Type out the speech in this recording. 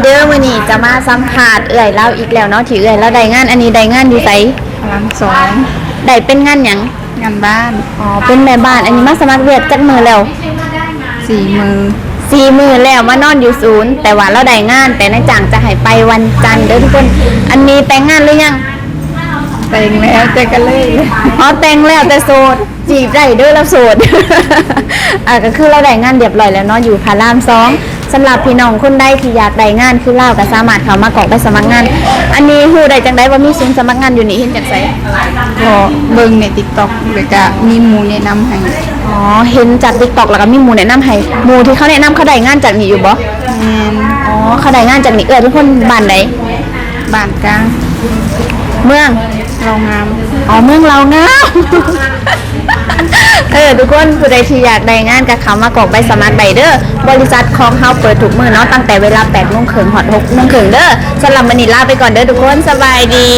เด้อมื้อนี้จะมาสัมภาษณ์เอื้อยเล่าอีกแล้วเนาะที่เอื้อยแล้วได้งานอันนี้ได้งานอยู่ไส พลังสอง ได้เป็นงานหยัง งานบ้าน อ๋อเป็นแม่บ้านอันนี้มาสมัครเวียกจักมือแล้ว 4 มือ 4 มื้อแล้วมานอนอยู่ศูนย์แต่ว่าเราได้งานแต่นายจ้างจะให้ไปวันจันทร์เด้อทุกคนอันนี้แต่งงานหรือยัง แต่งแล้วแต่กันเลย อ๋อแต่งแล้วแต่โสดจีบได้เด้อเราโสด ก็คือเราได้งานเรียบร้อยแล้วเนาะอยู่พาราม2สำหรับพี่น้องคนใดที่อยากได้งานคือเล่าก็สามารถเข้ามากรอกไปสมัครงาน อันนี้ฮู้ได้จังได๋ว่ามีศูนย์สมัครงานอยู่นี่เห็นจังไส ก็เบิ่งใน TikTok แล้วก็มีหมู่แนะนำให้ อ๋อเห็นจาก TikTok แล้วก็มีหมู่แนะนำให้หมู่ที่เขาแนะนำเขาได้งานจากนี่อยู่บ่ แม่น อ๋อเขาได้งานจากนี่ทุกคนบ้านใด บ้านกลาง เมือง เรางาม อ๋อเมืองเรางาม ทุกคนผู้ใดที่อยากได้งานก็เข้ามากรอกใบสมัครได้เด้อบริษัทของเฮาเปิดทุกมื้อเนาะตั้งแต่เวลา 8:30 น. ฮอด 6:00 น. เด้อสำหรับมื้อนี้ลาไปก่อนเด้อทุกคนสบายดี